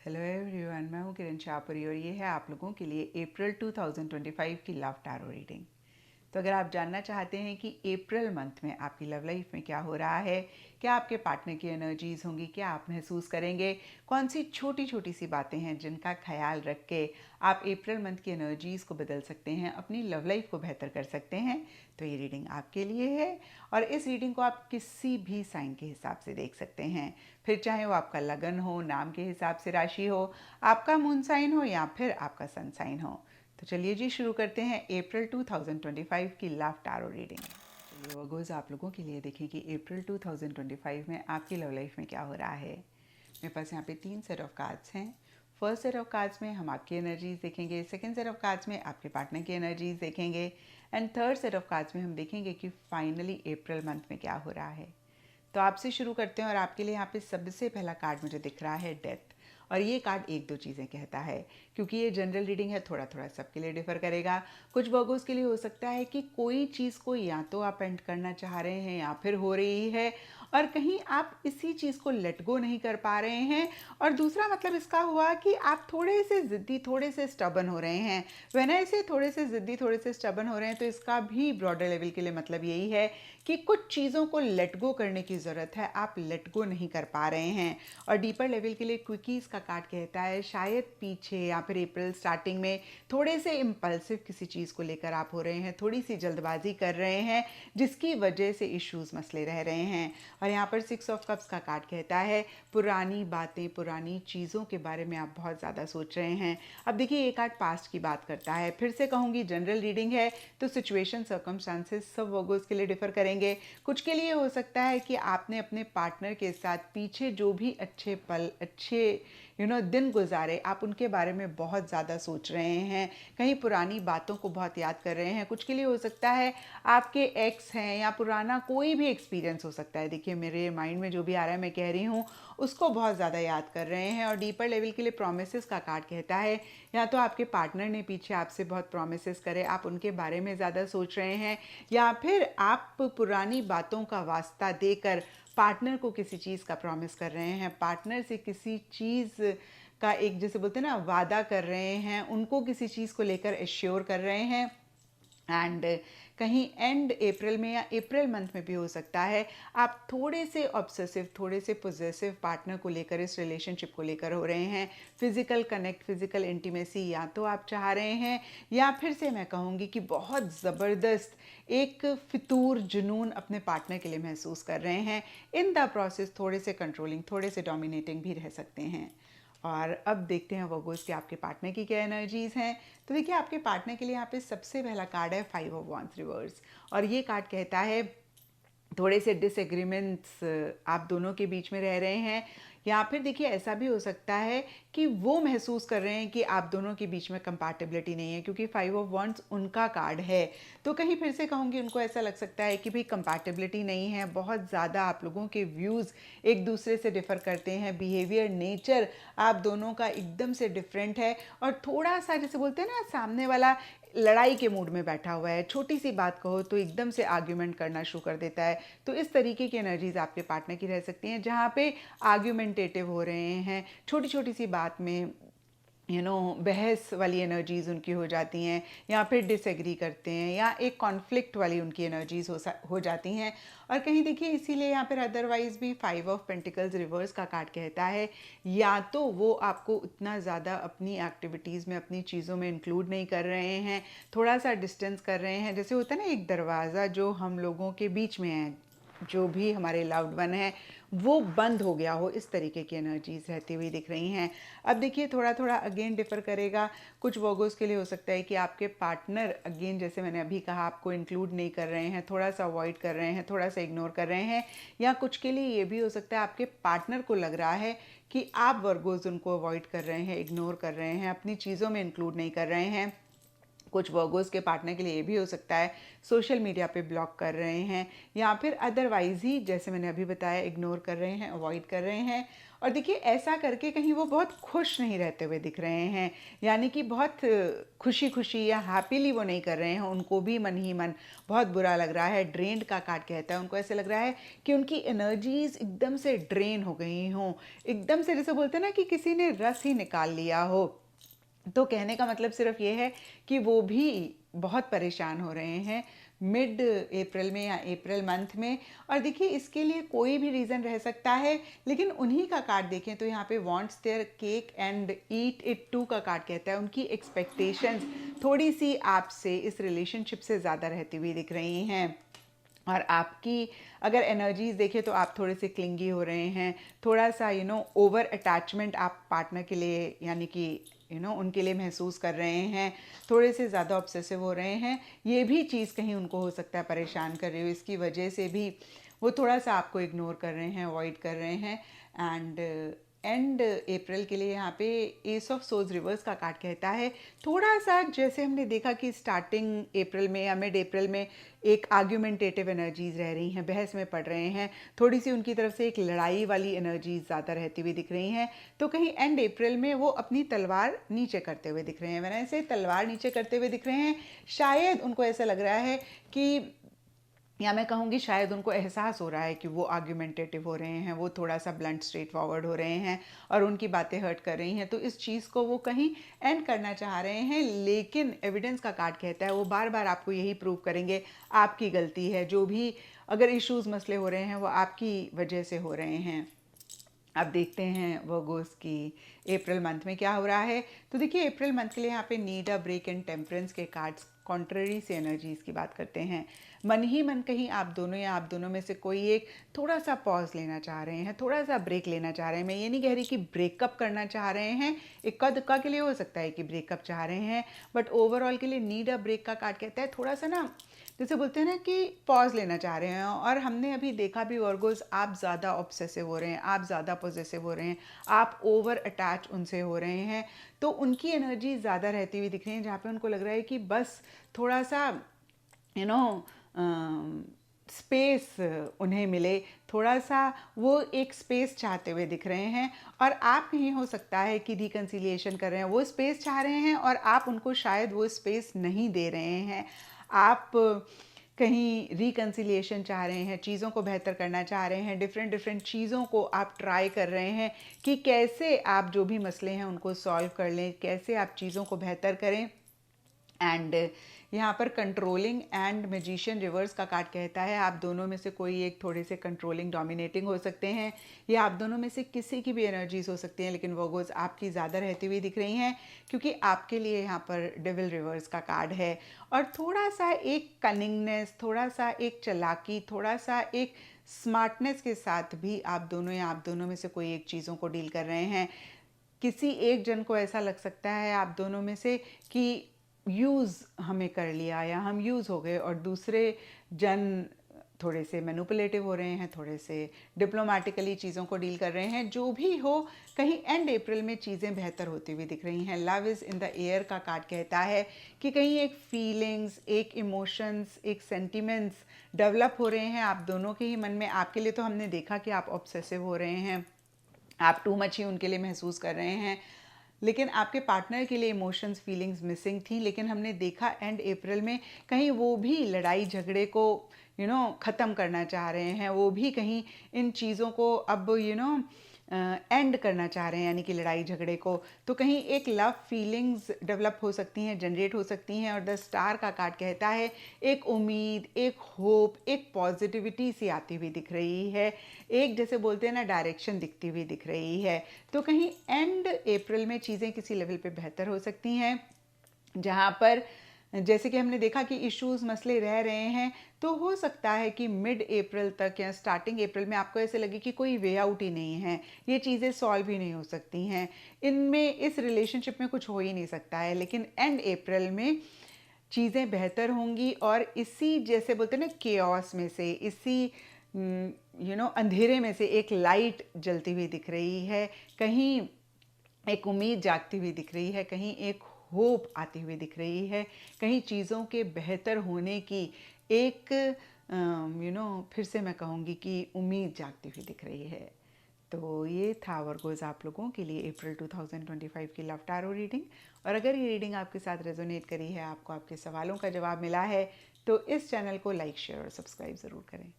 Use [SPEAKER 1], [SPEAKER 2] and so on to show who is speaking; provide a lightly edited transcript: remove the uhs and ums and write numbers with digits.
[SPEAKER 1] Hello everyone, मैं हूँ किरण शाहपुरी और ये है आप लोगों के लिए अप्रैल 2025 की लव टैरो रीडिंग। तो अगर आप जानना चाहते हैं कि अप्रैल मंथ में आपकी लव लाइफ में क्या हो रहा है, क्या आपके पार्टनर की एनर्जीज होंगी, क्या आप महसूस करेंगे, कौन सी छोटी छोटी सी बातें हैं जिनका ख्याल रख के आप अप्रैल मंथ की एनर्जीज को बदल सकते हैं, अपनी लव लाइफ को बेहतर कर सकते हैं, तो ये रीडिंग आपके लिए है। और इस रीडिंग को आप किसी भी साइन के हिसाब से देख सकते हैं, फिर चाहे वो आपका लगन हो, नाम के हिसाब से राशि हो, आपका मून साइन हो या फिर आपका सन साइन हो। तो चलिए जी शुरू करते हैं अप्रैल 2025 की लव टैरो रीडिंग। चलिए वर्गोज़, आप लोगों के लिए देखें कि अप्रैल 2025 में आपकी लव लाइफ में क्या हो रहा है। मेरे पास यहाँ पे 3 सेट ऑफ कार्ड्स हैं। फर्स्ट सेट ऑफ कार्ड्स में हम आपकी एनर्जीज देखेंगे, सेकंड सेट ऑफ कार्ड्स में आपके पार्टनर की एनर्जीज देखेंगे and third set of cards में हम देखेंगे कि फाइनली अप्रैल मंथ में क्या हो रहा है। तो आपसे शुरू करते हैं और आपके लिए यहाँ पे सबसे पहला कार्ड मुझे दिख रहा है डेथ। और ये कार्ड एक दो चीज़ें कहता है, क्योंकि ये जनरल रीडिंग है, थोड़ा थोड़ा सबके लिए डिफर करेगा। कुछ वर्गोस के लिए हो सकता है कि कोई चीज़ को या तो आप एंड करना चाह रहे हैं या फिर हो रही है और कहीं आप इसी चीज़ को लेट गो नहीं कर पा रहे हैं। और दूसरा मतलब इसका हुआ कि आप थोड़े से ज़िद्दी, थोड़े से स्टबन हो रहे हैं। वेन ऐसे थोड़े से ज़िद्दी, थोड़े से स्टबन हो रहे हैं तो इसका भी ब्रॉडर लेवल के लिए मतलब यही है कि कुछ चीज़ों को लेट गो करने की ज़रूरत है, आप लेट गो नहीं कर पा रहे हैं। और डीपर लेवल के लिए क्विकीज़ का कार्ड कहता है शायद पीछे या फिर अप्रैल स्टार्टिंग में थोड़े से इम्पल्सिव किसी चीज़ को लेकर आप हो रहे हैं, थोड़ी सी जल्दबाजी कर रहे हैं जिसकी वजह से इश्यूज मसले रह रहे हैं। और यहाँ पर 6 ऑफ कप्स का कार्ड कहता है पुरानी बातें, पुरानी चीज़ों के बारे में आप बहुत ज़्यादा सोच रहे हैं। अब देखिए ये कार्ड पास्ट की बात करता है, फिर से कहूँगी जनरल रीडिंग है तो सिचुएशन सर्कमस्टांसेस सब वर्गोस के लिए डिफर करेंगे। कुछ के लिए हो सकता है कि आपने अपने पार्टनर के साथ पीछे जो भी अच्छे पल, अच्छे दिन गुजारे, आप उनके बारे में बहुत ज़्यादा सोच रहे हैं, कहीं पुरानी बातों को बहुत याद कर रहे हैं। कुछ के लिए हो सकता है आपके एक्स हैं या पुराना कोई भी एक्सपीरियंस हो सकता है। देखिए मेरे माइंड में जो भी आ रहा है मैं कह रही हूँ, उसको बहुत ज़्यादा याद कर रहे हैं। और डीपर लेवल के लिए प्रोमिसेस का कार्ड कहता है या तो आपके पार्टनर ने पीछे आपसे बहुत प्रोमिसेस करे, आप उनके बारे में ज़्यादा सोच रहे हैं, या फिर आप पुरानी बातों का वास्ता देकर पार्टनर को किसी चीज़ का प्रॉमिस कर रहे हैं, पार्टनर से किसी चीज़ का एक जैसे बोलते हैं ना वादा कर रहे हैं, उनको किसी चीज़ को लेकर एश्योर कर रहे हैं। एंड कहीं एंड अप्रैल में या अप्रैल मंथ में भी हो सकता है आप थोड़े से ऑब्सेसिव, थोड़े से पोजेसिव पार्टनर को लेकर, इस रिलेशनशिप को लेकर हो रहे हैं। फिजिकल कनेक्ट, फिजिकल इंटीमेसी या तो आप चाह रहे हैं, या फिर से मैं कहूँगी कि बहुत ज़बरदस्त एक फितूर जुनून अपने पार्टनर के लिए महसूस कर रहे हैं। इन द प्रोसेस थोड़े से कंट्रोलिंग, थोड़े से डोमिनेटिंग भी रह सकते हैं। और अब देखते हैं वर्गोस कि आपके पार्टनर की क्या एनर्जीज हैं। तो देखिए आपके पार्टनर के लिए यहाँ पे सबसे पहला कार्ड है 5 ऑफ वांड्स रिवर्स। और ये कार्ड कहता है थोड़े से डिसएग्रीमेंट्स आप दोनों के बीच में रह रहे हैं, या फिर देखिए ऐसा भी हो सकता है कि वो महसूस कर रहे हैं कि आप दोनों के बीच में कंपैटिबिलिटी नहीं है, क्योंकि 5 ऑफ वांड्स उनका कार्ड है। तो कहीं फिर से कहूँगी उनको ऐसा लग सकता है कि भाई कंपैटिबिलिटी नहीं है, बहुत ज़्यादा आप लोगों के व्यूज़ एक दूसरे से डिफ़र करते हैं, बिहेवियर, नेचर आप दोनों का एकदम से डिफरेंट है। और थोड़ा सा जैसे बोलते हैं ना, सामने वाला लड़ाई के मूड में बैठा हुआ है, छोटी सी बात कहो तो एकदम से आर्ग्यूमेंट करना शुरू कर देता है। तो इस तरीके की एनर्जीज आपके पार्टनर की रह सकती हैं, जहाँ पे आर्ग्यूमेंटेटिव हो रहे हैं, छोटी छोटी सी बात में बहस वाली एनर्जीज उनकी हो जाती हैं, या फिर डिसएग्री करते हैं, या एक कॉन्फ्लिक्ट वाली उनकी एनर्जीज हो जाती हैं। और कहीं देखिए इसीलिए यहाँ पर अदरवाइज भी 5 ऑफ पेंटिकल्स रिवर्स का कार्ड कहता है या तो वो आपको उतना ज़्यादा अपनी एक्टिविटीज़ में, अपनी चीज़ों में इंक्लूड नहीं कर रहे हैं, थोड़ा सा डिस्टेंस कर रहे हैं, जैसे होता है ना एक दरवाज़ा जो हम लोगों के बीच में है, जो भी हमारे लव्ड वन है वो बंद हो गया हो, इस तरीके की एनर्जीज रहती हुई दिख रही हैं। अब देखिए थोड़ा थोड़ा अगेन डिफर करेगा। कुछ वर्गोस के लिए हो सकता है कि आपके पार्टनर अगेन जैसे मैंने अभी कहा आपको इंक्लूड नहीं कर रहे हैं, थोड़ा सा अवॉइड कर रहे हैं, थोड़ा सा इग्नोर कर रहे हैं। या कुछ के लिए ये भी हो सकता है आपके पार्टनर को लग रहा है कि आप वर्गोस उनको अवॉइड कर रहे हैं, इग्नोर कर रहे हैं, अपनी चीज़ों में इंक्लूड नहीं कर रहे हैं। कुछ वर्गोस के पार्टनर के लिए ये भी हो सकता है सोशल मीडिया पे ब्लॉक कर रहे हैं, या फिर अदरवाइज ही जैसे मैंने अभी बताया इग्नोर कर रहे हैं, अवॉइड कर रहे हैं। और देखिए ऐसा करके कहीं वो बहुत खुश नहीं रहते हुए दिख रहे हैं, यानी कि बहुत खुशी खुशी या हैप्पीली वो नहीं कर रहे हैं। उनको भी मन ही मन बहुत बुरा लग रहा है। ड्रेन्ड का कार्ड कहता है, उनको ऐसे लग रहा है कि उनकी एनर्जीज एकदम से ड्रेन हो गई हों, एकदम से जैसे बोलते हैं ना कि किसी ने रस ही निकाल लिया हो। तो कहने का मतलब सिर्फ ये है कि वो भी बहुत परेशान हो रहे हैं मिड अप्रैल में या अप्रैल मंथ में। और देखिए इसके लिए कोई भी रीज़न रह सकता है, लेकिन उन्हीं का कार्ड देखें तो यहाँ पे wants their cake and eat it too का कार्ड कहता है उनकी एक्सपेक्टेशंस थोड़ी सी आपसे इस रिलेशनशिप से ज़्यादा रहती हुई दिख रही हैं। और आपकी अगर एनर्जीज देखें तो आप थोड़े से क्लिंगी हो रहे हैं, थोड़ा सा ओवर अटैचमेंट आप पार्टनर के लिए यानी कि उनके लिए महसूस कर रहे हैं, थोड़े से ज़्यादा ऑब्सेसिव हो रहे हैं। ये भी चीज़ कहीं उनको हो सकता है परेशान कर रही हो, इसकी वजह से भी वो थोड़ा सा आपको इग्नोर कर रहे हैं, अवॉइड कर रहे हैं। एंड अप्रैल के लिए यहाँ पे एस ऑफ सोल्स रिवर्स का कार्ड कहता है थोड़ा सा जैसे हमने देखा कि स्टार्टिंग अप्रैल में या मिड अप्रैल में एक आर्ग्यूमेंटेटिव एनर्जीज रह रही हैं, बहस में पड़ रहे हैं, थोड़ी सी उनकी तरफ से एक लड़ाई वाली एनर्जीज ज़्यादा रहती हुई दिख रही हैं। तो कहीं एंड अप्रैल में वो अपनी तलवार नीचे करते हुए दिख रहे हैं। मैंने ऐसे तलवार नीचे करते हुए दिख रहे हैं, शायद उनको ऐसा लग रहा है कि, या मैं कहूँगी शायद उनको एहसास हो रहा है कि वो आर्ग्यूमेंटेटिव हो रहे हैं, वो थोड़ा सा ब्लंट स्ट्रेट फॉरवर्ड हो रहे हैं और उनकी बातें हर्ट कर रही हैं। तो इस चीज़ को वो कहीं एंड करना चाह रहे हैं, लेकिन एविडेंस का कार्ड कहता है वो बार बार आपको यही प्रूव करेंगे आपकी गलती है, जो भी अगर इश्यूज़ मसले हो रहे हैं वो आपकी वजह से हो रहे हैं। अब देखते हैं वर्गोस की अप्रैल मंथ में क्या हो रहा है। तो देखिए अप्रैल मंथ के लिए यहाँ पे need a break and temperance के कार्ड्स कॉन्ट्ररी से एनर्जीज की बात करते हैं। मन ही मन कहीं आप दोनों या आप दोनों में से कोई एक थोड़ा सा पॉज लेना चाह रहे हैं, थोड़ा सा ब्रेक लेना चाह रहे हैं। मैं ये नहीं कह रही कि ब्रेकअप करना चाह रहे हैं, इक्का दुक्का के लिए हो सकता है कि ब्रेकअप चाह रहे हैं, बट ओवरऑल के लिए नीड अ ब्रेक का कार्ड कहता है थोड़ा सा ना जैसे बोलते हैं ना कि पॉज लेना चाह रहे हैं। और हमने अभी देखा भी वर्गोस, आप ज़्यादा ऑब्सेसिव हो रहे हैं, आप ज़्यादा पॉजेसिव हो रहे हैं, आप ओवर अटैच उनसे हो रहे हैं। तो उनकी एनर्जी ज़्यादा रहती हुई दिख रही है, जहाँ पे उनको लग रहा है कि बस थोड़ा सा यू नो स्पेस उन्हें मिले, थोड़ा सा वो एक स्पेस चाहते हुए दिख रहे हैं। और आप कहीं हो सकता है कि रिकन्सिलिएशन कर रहे हैं, वो स्पेस चाह रहे हैं और आप उनको शायद वो स्पेस नहीं दे रहे हैं। आप कहीं रिकन्सिलिएशन चाह रहे हैं, चीज़ों को बेहतर करना चाह रहे हैं, डिफरेंट डिफरेंट चीज़ों को आप ट्राई कर रहे हैं कि कैसे आप जो भी मसले हैं उनको सॉल्व कर लें, कैसे आप चीज़ों को बेहतर करें। एंड यहाँ पर कंट्रोलिंग एंड मैजिशियन रिवर्स का कार्ड कहता है आप दोनों में से कोई एक थोड़े से कंट्रोलिंग डोमिनेटिंग हो सकते हैं, या आप दोनों में से किसी की भी एनर्जीज हो सकती हैं, लेकिन वर्गोस आपकी ज़्यादा रहती हुई दिख रही हैं क्योंकि आपके लिए यहाँ पर डेविल रिवर्स का कार्ड है। और थोड़ा सा एक कनिंगनेस, थोड़ा सा एक चालाकी, थोड़ा सा एक स्मार्टनेस के साथ भी आप दोनों या आप दोनों में से कोई एक चीज़ों को डील कर रहे हैं। किसी एक जन को ऐसा लग सकता है आप दोनों में से कि यूज़ हमें कर लिया या हम यूज़ हो गए, और दूसरे जन थोड़े से मैनिपुलेटिव हो रहे हैं, थोड़े से डिप्लोमेटिकली चीज़ों को डील कर रहे हैं। जो भी हो, कहीं एंड अप्रैल में चीज़ें बेहतर होती हुई दिख रही हैं। Love is in the air का कार्ड कहता है कि कहीं एक फीलिंग्स, एक इमोशंस, एक सेंटिमेंट्स डेवलप हो रहे हैं आप दोनों के ही मन में। आपके लिए तो हमने देखा कि आप ऑब्सेसिव हो रहे हैं, आप टू मच ही उनके लिए महसूस कर रहे हैं, लेकिन आपके पार्टनर के लिए इमोशंस, फीलिंग्स मिसिंग थी। लेकिन हमने देखा एंड अप्रैल में कहीं वो भी लड़ाई झगड़े को ख़त्म करना चाह रहे हैं, वो भी कहीं इन चीज़ों को अब एंड करना चाह रहे हैं, यानी कि लड़ाई झगड़े को। तो कहीं एक लव फीलिंग्स डेवलप हो सकती हैं, जनरेट हो सकती हैं। और द स्टार का कार्ड कहता है एक उम्मीद, एक होप, एक पॉजिटिविटी सी आती हुई दिख रही है, एक जैसे बोलते हैं ना डायरेक्शन दिखती हुई दिख रही है। तो कहीं एंड अप्रैल में चीज़ें किसी लेवल पे बेहतर हो सकती हैं, जहाँ पर जैसे कि हमने देखा कि इश्यूज, मसले रह रहे हैं। तो हो सकता है कि मिड अप्रैल तक या स्टार्टिंग अप्रैल में आपको ऐसे लगे कि कोई वे आउट ही नहीं है, ये चीज़ें सॉल्व ही नहीं हो सकती हैं, इनमें इस रिलेशनशिप में कुछ हो ही नहीं सकता है। लेकिन एंड अप्रैल में चीज़ें बेहतर होंगी और इसी जैसे बोलते हैं ना केओस में से, इसी अंधेरे में से एक लाइट जलती हुई दिख रही है, कहीं एक उम्मीद जागती हुई दिख रही है, कहीं एक होप आती हुई दिख रही है, कहीं चीज़ों के बेहतर होने की एक फिर से मैं कहूँगी कि उम्मीद जागती हुई दिख रही है। तो ये था वर्गोज़ आप लोगों के लिए अप्रैल 2025 की लव टैरो रीडिंग। और अगर ये रीडिंग आपके साथ रेजोनेट करी है, आपको आपके सवालों का जवाब मिला है, तो इस चैनल को लाइक, शेयर और सब्सक्राइब ज़रूर करें।